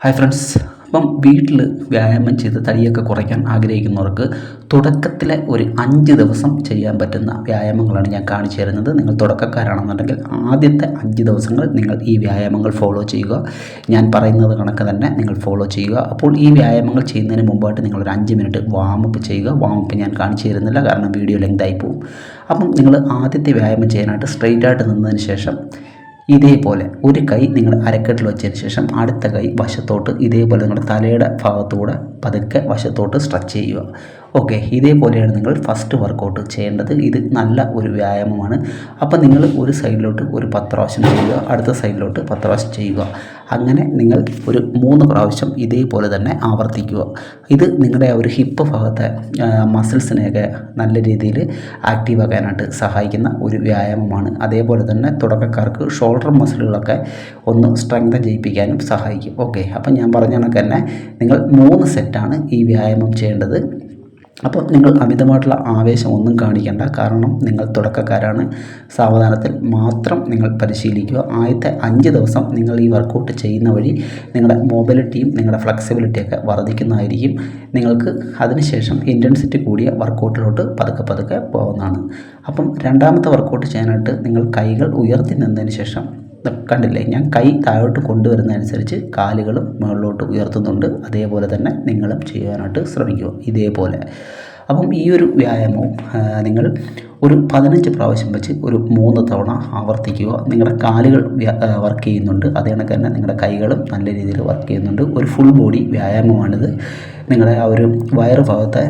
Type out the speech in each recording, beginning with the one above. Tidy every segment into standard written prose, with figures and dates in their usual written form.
Hi friends. അപ്പം വീട്ടിൽ വ്യായാമം ചെയ്ത് തടിയൊക്കെ കുറയ്ക്കാൻ ആഗ്രഹിക്കുന്നവർക്ക് തുടക്കത്തിലെ ഒരു 5 ദിവസം ചെയ്യാൻ പറ്റുന്ന വ്യായാമങ്ങളാണ് ഞാൻ കാണിച്ചു തരുന്നത്. നിങ്ങൾ തുടക്കക്കാരാണെന്നുണ്ടെങ്കിൽ ആദ്യത്തെ 5 ദിവസങ്ങൾ നിങ്ങൾ ഈ വ്യായാമങ്ങൾ ഫോളോ ചെയ്യുക. ഞാൻ പറയുന്നത് കണക്ക് തന്നെ നിങ്ങൾ ഫോളോ ചെയ്യുക. അപ്പോൾ ഈ വ്യായാമങ്ങൾ ചെയ്യുന്നതിന് മുമ്പായിട്ട് നിങ്ങളൊരു 5 മിനിറ്റ് വാമപ്പ് ചെയ്യുക. വാമപ്പ് ഞാൻ കാണിച്ചു തരുന്നില്ല, കാരണം വീഡിയോ ലെങ്തായി പോകും. അപ്പം നിങ്ങൾ ആദ്യത്തെ വ്യായാമം ചെയ്യാനായിട്ട് സ്ട്രെയിറ്റ് ആയിട്ട് നിന്നതിന് ശേഷം ഇതേപോലെ ഒരു കൈ നിങ്ങൾ അരക്കെട്ടിൽ വെച്ചതിന് ശേഷം അടുത്ത കൈ വശത്തോട്ട് ഇതേപോലെ നിങ്ങളുടെ തലയുടെ ഭാഗത്തുകൂടെ പതുക്കെ വശത്തോട്ട് സ്ട്രെച്ച് ചെയ്യുക. ഓക്കെ, ഇതേപോലെയാണ് നിങ്ങൾ ഫസ്റ്റ് വർക്കൗട്ട് ചെയ്യേണ്ടത്. ഇത് നല്ല ഒരു വ്യായാമമാണ്. അപ്പം നിങ്ങൾ ഒരു സൈഡിലോട്ട് ഒരു 10 പ്രാവശ്യം ചെയ്യുക, അടുത്ത സൈഡിലോട്ട് 10 പ്രാവശ്യം ചെയ്യുക. അങ്ങനെ നിങ്ങൾ ഒരു 3 പ്രാവശ്യം ഇതേപോലെ തന്നെ ആവർത്തിക്കുക. ഇത് നിങ്ങളുടെ ഒരു ഹിപ്പ് ഭാഗത്തെ മസിൽസിനെയൊക്കെ നല്ല രീതിയിൽ ആക്റ്റീവ് ആക്കാനായിട്ട് സഹായിക്കുന്ന ഒരു വ്യായാമമാണ്. അതേപോലെ തന്നെ തുടക്കക്കാർക്ക് ഷോൾഡർ മസിലുകളൊക്കെ ഒന്ന് സ്ട്രെങ്തൻ ചെയ്യിപ്പിക്കാനും സഹായിക്കും. ഓക്കെ, അപ്പം ഞാൻ പറഞ്ഞ കണക്ക് തന്നെ നിങ്ങൾ 3 സെറ്റാണ് ഈ വ്യായാമം ചെയ്യേണ്ടത്. അപ്പോൾ നിങ്ങൾ അമിതമായിട്ടുള്ള ആവേശം ഒന്നും കാണിക്കേണ്ട, കാരണം നിങ്ങൾ തുടക്കക്കാരാണ്. സാവധാനത്തിൽ മാത്രം നിങ്ങൾ പരിശീലിക്കുക. ആദ്യത്തെ 5 ദിവസം നിങ്ങൾ ഈ വർക്കൗട്ട് ചെയ്യുന്ന വഴി നിങ്ങളുടെ മൊബിലിറ്റിയും നിങ്ങളുടെ ഫ്ലെക്സിബിലിറ്റിയൊക്കെ വർദ്ധിക്കുന്നതായിരിക്കും. നിങ്ങൾക്ക് അതിനുശേഷം ഇൻറ്റൻസിറ്റി കൂടിയ വർക്കൗട്ടിലോട്ട് പതുക്കെ പതുക്കെ പോകുന്നതാണ്. അപ്പം രണ്ടാമത്തെ വർക്കൗട്ട് ചെയ്യാനായിട്ട് നിങ്ങൾ കൈകൾ ഉയർത്തി നിന്നതിന് ശേഷം, കണ്ടില്ലേ, ഞാൻ കൈ താഴോട്ട് കൊണ്ടുവരുന്നതനുസരിച്ച് കാലുകളും മുകളിലോട്ട് ഉയർത്തുന്നുണ്ട്. അതേപോലെ തന്നെ നിങ്ങളും ചെയ്യാനായിട്ട് ശ്രമിക്കുക ഇതേപോലെ. അപ്പം ഈ ഒരു വ്യായാമവും നിങ്ങൾ ഒരു 15 പ്രാവശ്യം വെച്ച് ഒരു 3 തവണ ആവർത്തിക്കുക. നിങ്ങളുടെ കാലുകൾ വർക്ക് ചെയ്യുന്നുണ്ട്, അതേ കണക്ക് തന്നെ നിങ്ങളുടെ കൈകളും നല്ല രീതിയിൽ വർക്ക് ചെയ്യുന്നുണ്ട്. ഒരു ഫുൾ ബോഡി വ്യായാമമാണിത്. നിങ്ങളുടെ ആ ഒരു വയറ് ഭാഗത്തെ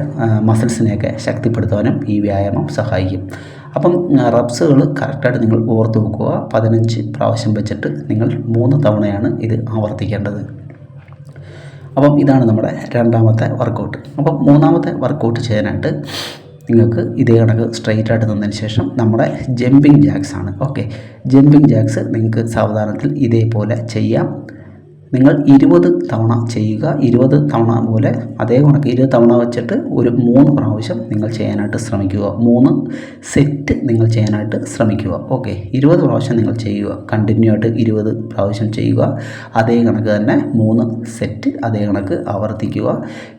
മസിൽസിനെയൊക്കെ ശക്തിപ്പെടുത്താനും ഈ വ്യായാമം സഹായിക്കും. അപ്പം റബ്സുകൾ കറക്റ്റായിട്ട് നിങ്ങൾ ഓർത്ത് വെക്കുക. 15 പ്രാവശ്യം വെച്ചിട്ട് നിങ്ങൾ 3 തവണയാണ് ഇത് ആവർത്തിക്കേണ്ടത്. അപ്പം ഇതാണ് നമ്മുടെ രണ്ടാമത്തെ വർക്കൗട്ട്. അപ്പം മൂന്നാമത്തെ വർക്കൗട്ട് ചെയ്യാനായിട്ട് നിങ്ങൾക്ക് ഇതേ കണക്ക് സ്ട്രെയിറ്റ് ആയിട്ട് നിന്നതിന് ശേഷം നമ്മുടെ ജമ്പിങ് ജാക്സ് ആണ്. ഓക്കെ, ജമ്പിങ് ജാക്സ് നിങ്ങൾക്ക് സാവധാനത്തിൽ ഇതേപോലെ ചെയ്യാം. നിങ്ങൾ 20 തവണ ചെയ്യുക. 20 തവണ പോലെ അതേ കണക്ക് 20 തവണ വെച്ചിട്ട് ഒരു 3 പ്രാവശ്യം നിങ്ങൾ ചെയ്യാനായിട്ട് ശ്രമിക്കുക. 3 സെറ്റ് നിങ്ങൾ ചെയ്യാനായിട്ട് ശ്രമിക്കുക. ഓക്കെ, 20 പ്രാവശ്യം നിങ്ങൾ ചെയ്യുക. കണ്ടിന്യൂ ആയിട്ട് 20 പ്രാവശ്യം ചെയ്യുക. അതേ കണക്ക് തന്നെ 3 സെറ്റ് അതേ കണക്ക് ആവർത്തിക്കുക.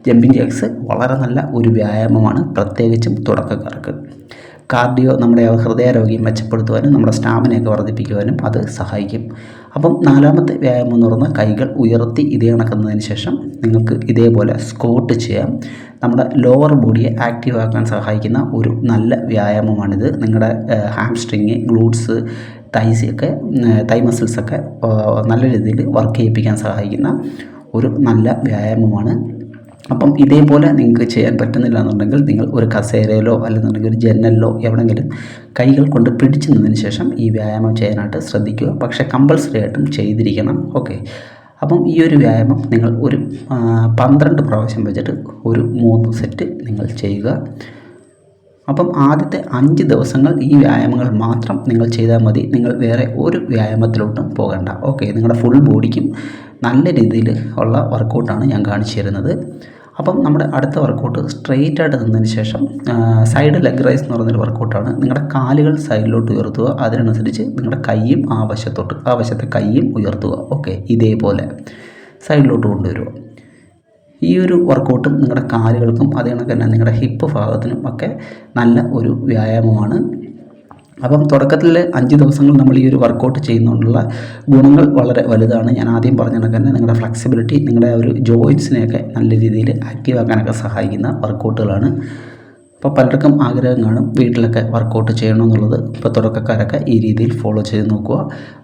ജമ്പിങ് ജാക്സ് വളരെ നല്ല ഒരു വ്യായാമമാണ്, പ്രത്യേകിച്ചും തുടക്കക്കാർക്ക്. കാർഡിയോ, നമ്മുടെ ഹൃദയാരോഗ്യം മെച്ചപ്പെടുത്തുവാനും നമ്മുടെ സ്റ്റാമിനയൊക്കെ വർദ്ധിപ്പിക്കുവാനും അത് സഹായിക്കും. അപ്പം നാലാമത്തെ വ്യായാമം എന്ന് പറഞ്ഞാൽ കൈകൾ ഉയർത്തി ഇതേ കണക്കുന്നതിന് ശേഷം നിങ്ങൾക്ക് ഇതേപോലെ സ്ക്വാട്ട് ചെയ്യാം. നമ്മുടെ ലോവർ ബോഡിയെ ആക്റ്റീവ് ആക്കാൻ സഹായിക്കുന്ന ഒരു നല്ല വ്യായാമമാണിത്. നിങ്ങളുടെ ഹാംസ്ട്രിങ്, ഗ്ലൂട്ട്സ്, തൈ മസിൽസൊക്കെ നല്ല രീതിയിൽ വർക്ക് ചെയ്യിപ്പിക്കാൻ സഹായിക്കുന്ന ഒരു നല്ല വ്യായാമമാണ്. അപ്പം ഇതേപോലെ നിങ്ങൾക്ക് ചെയ്യാൻ പറ്റുന്നില്ല എന്നുണ്ടെങ്കിൽ നിങ്ങൾ ഒരു കസേരയിലോ അല്ലെന്നുണ്ടെങ്കിൽ ഒരു ജനലിലോ എവിടെയെങ്കിലും കൈകൾ കൊണ്ട് പിടിച്ചു നിന്നതിന് ശേഷം ഈ വ്യായാമം ചെയ്യാനായിട്ട് ശ്രദ്ധിക്കുക. പക്ഷേ കമ്പൾസറി ആയിട്ടും ചെയ്തിരിക്കണം. ഓക്കെ, അപ്പം ഈ ഒരു വ്യായാമം നിങ്ങൾ ഒരു 12 പ്രാവശ്യം വെച്ചിട്ട് ഒരു 3 സെറ്റ് നിങ്ങൾ ചെയ്യുക. അപ്പം ആദ്യത്തെ 5 ദിവസങ്ങൾ ഈ വ്യായാമങ്ങൾ മാത്രം നിങ്ങൾ ചെയ്താൽ മതി. നിങ്ങൾ വേറെ ഒരു വ്യായാമത്തിലോട്ടും പോകണ്ട. ഓക്കെ, നിങ്ങളുടെ ഫുൾ ബോഡിക്കും നല്ല രീതിയിൽ ഉള്ള വർക്കൗട്ടാണ് ഞാൻ കാണിച്ചു തരുന്നത്. അപ്പം നമ്മുടെ അടുത്ത വർക്കൗട്ട് സ്ട്രെയിറ്റ് ആയിട്ട് നിന്നതിന് ശേഷം സൈഡ് ലെഗ് റൈസ് എന്ന് പറയുന്നൊരു വർക്കൗട്ടാണ്. നിങ്ങളുടെ കാലുകൾ സൈഡിലോട്ട് ഉയർത്തുക, അതിനനുസരിച്ച് നിങ്ങളുടെ കൈയും ആ വശത്തെ കൈയും ഉയർത്തുക. ഓക്കെ, ഇതേപോലെ സൈഡിലോട്ട് കൊണ്ടുവരിക. ഈ ഒരു വർക്കൗട്ടും നിങ്ങളുടെ കാലുകൾക്കും അതേ കണക്ക് തന്നെ നിങ്ങളുടെ ഹിപ്പ് ഭാഗത്തിനും ഒക്കെ നല്ല ഒരു വ്യായാമമാണ്. അപ്പം തുടക്കത്തിൽ 5 ദിവസങ്ങൾ നമ്മൾ ഈ ഒരു വർക്കൗട്ട് ചെയ്യുന്നതുകൊണ്ടുള്ള ഗുണങ്ങൾ വളരെ വലുതാണ്. ഞാൻ ആദ്യം പറഞ്ഞ കണക്ക് തന്നെ നിങ്ങളുടെ ഫ്ലെക്സിബിലിറ്റി, നിങ്ങളുടെ ഒരു ജോയിൻസിനെയൊക്കെ നല്ല രീതിയിൽ ആക്റ്റീവ് ആക്കാനൊക്കെ സഹായിക്കുന്ന വർക്കൗട്ടുകളാണ്. അപ്പോൾ പലർക്കും ആഗ്രഹം കാണും വീട്ടിലൊക്കെ വർക്കൗട്ട് ചെയ്യണമെന്നുള്ളത്. ഇപ്പോൾ തുടക്കക്കാരൊക്കെ ഈ രീതിയിൽ ഫോളോ ചെയ്ത് നോക്കുക.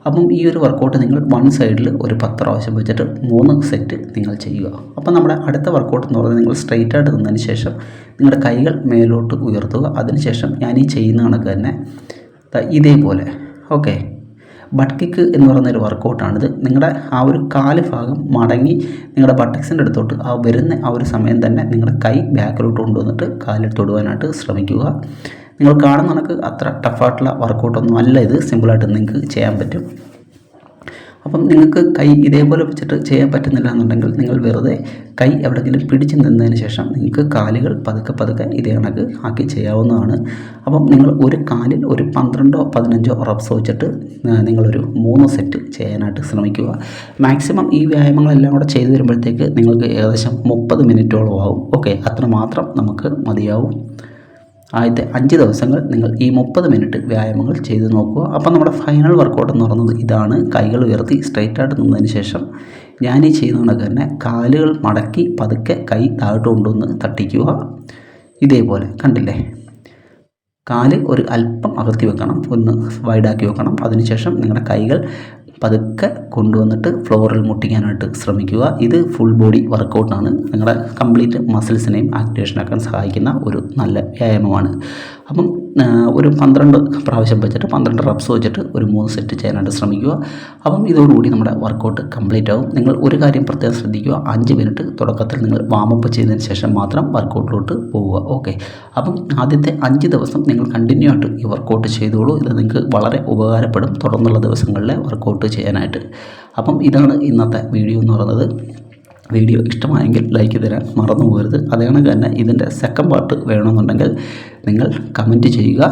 അപ്പം ഈ ഒരു വർക്കൗട്ട് നിങ്ങൾ 1 സൈഡിൽ ഒരു 10 പ്രാവശ്യം വെച്ചിട്ട് 3 സെറ്റ് നിങ്ങൾ ചെയ്യുക. അപ്പം നമ്മുടെ അടുത്ത വർക്കൗട്ട് എന്ന് പറയുന്നത് നിങ്ങൾ സ്ട്രെയിറ്റ് ആയിട്ട് നിന്നതിന് ശേഷം നിങ്ങളുടെ കൈകൾ മേലോട്ട് ഉയർത്തുക. അതിനുശേഷം ഞാൻ ഈ ചെയ്യുന്ന കണക്ക് തന്നെ ഇതേപോലെ, ഓക്കെ, ബട്ട് കിക്ക് എന്ന് പറയുന്നൊരു വർക്കൗട്ടാണിത്. നിങ്ങളുടെ ആ ഒരു കാല് ഭാഗം മടങ്ങി നിങ്ങളുടെ ബട്ടക്സിൻ്റെ അടുത്തോട്ട് വരുന്ന ആ ഒരു സമയം തന്നെ നിങ്ങളുടെ കൈ ബാക്കിലോട്ട് കൊണ്ടുവന്നിട്ട് കാലിൽ തൊടുവാനായിട്ട് ശ്രമിക്കുക. നിങ്ങൾ കാണുന്ന കണക്ക് അത്ര ടഫായിട്ടുള്ള വർക്കൗട്ടൊന്നും അല്ല ഇത്. സിമ്പിളായിട്ട് നിങ്ങൾക്ക് ചെയ്യാൻ പറ്റും. അപ്പം നിങ്ങൾക്ക് കൈ ഇതേപോലെ വെച്ചിട്ട് ചെയ്യാൻ പറ്റുന്നില്ല എന്നുണ്ടെങ്കിൽ നിങ്ങൾ വെറുതെ കൈ എവിടെയെങ്കിലും പിടിച്ച് നിന്നതിന് ശേഷം നിങ്ങൾക്ക് കാലുകൾ പതുക്കെ പതുക്കെ ഇതേ കണക്ക് ആക്കി ചെയ്യാവുന്നതാണ്. അപ്പം നിങ്ങൾ ഒരു കാലിൽ ഒരു 12 15 റെപ്സ് വെച്ചിട്ട് നിങ്ങളൊരു 3 സെറ്റ് ചെയ്യാനായിട്ട് ശ്രമിക്കുക. മാക്സിമം ഈ വ്യായാമങ്ങളെല്ലാം കൂടെ ചെയ്തു വരുമ്പോഴത്തേക്ക് നിങ്ങൾക്ക് ഏകദേശം 30 മിനിറ്റോളം ആവും. ഓക്കെ, അത്ര മാത്രം നമുക്ക് മതിയാവും. ആദ്യത്തെ 5 ദിവസങ്ങൾ നിങ്ങൾ ഈ 30 മിനിറ്റ് വ്യായാമങ്ങൾ ചെയ്ത് നോക്കുക. അപ്പോൾ നമ്മുടെ ഫൈനൽ വർക്കൗട്ട് എന്ന് പറയുന്നത് ഇതാണ്. കൈകൾ ഉയർത്തി സ്ട്രെയിറ്റായിട്ട് നിന്നതിന് ശേഷം ഞാൻ ഈ ചെയ്യുന്ന കണക്ക് തന്നെ കാലുകൾ മടക്കി പതുക്കെ കൈ താഴോട്ട് കൊണ്ടുവന്ന് തട്ടിക്കുക. ഇതേപോലെ കണ്ടില്ലേ, കാല് ഒരു അല്പം അകത്തി വെക്കണം, ഒന്ന് വൈഡാക്കി വെക്കണം. അതിനുശേഷം നിങ്ങളുടെ കൈകൾ പതുക്കെ കൊണ്ടുവന്നിട്ട് ഫ്ലോറിൽ മുട്ടിക്കാനായിട്ട് ശ്രമിക്കുക. ഇത് ഫുൾ ബോഡി വർക്കൗട്ടാണ്. നിങ്ങളുടെ കംപ്ലീറ്റ് മസിൽസിനെയും ആക്ടിവേഷനാക്കാൻ സഹായിക്കുന്ന ഒരു നല്ല വ്യായാമമാണ്. അപ്പം ഒരു 12 പ്രാവശ്യം വെച്ചിട്ട് 12 റെപ്സ് വെച്ചിട്ട് ഒരു 3 സെറ്റ് ചെയ്യാനായിട്ട് ശ്രമിക്കുക. അപ്പം ഇതോടുകൂടി നമ്മുടെ വർക്കൗട്ട് കംപ്ലീറ്റ് ആവും. നിങ്ങൾ ഒരു കാര്യം പ്രത്യേകം ശ്രദ്ധിക്കുക, 5 മിനിറ്റ് തുടക്കത്തിൽ നിങ്ങൾ വാമപ്പ് ചെയ്തതിന് ശേഷം മാത്രം വർക്കൗട്ടിലോട്ട് പോവുക. ഓക്കെ, അപ്പം ആദ്യത്തെ 5 ദിവസം നിങ്ങൾ കണ്ടിന്യൂ ആയിട്ട് ഈ വർക്കൗട്ട് ചെയ്തോളൂ. ഇത് നിങ്ങൾക്ക് വളരെ ഉപകാരപ്പെടും തുടർന്നുള്ള ദിവസങ്ങളിലെ വർക്കൗട്ട് ചെയ്യാനായിട്ട്. അപ്പം ഇതാണ് ഇന്നത്തെ വീഡിയോ എന്ന് പറയുന്നത്. വീഡിയോ ഇഷ്ടമായെങ്കിൽ ലൈക്ക് തരാൻ മറന്നു പോകരുത്. അതേകണക്ക് തന്നെ ഇതിൻ്റെ സെക്കൻഡ് പാർട്ട് വേണമെന്നുണ്ടെങ്കിൽ നിങ്ങൾ കമൻറ്റ് ചെയ്യുക.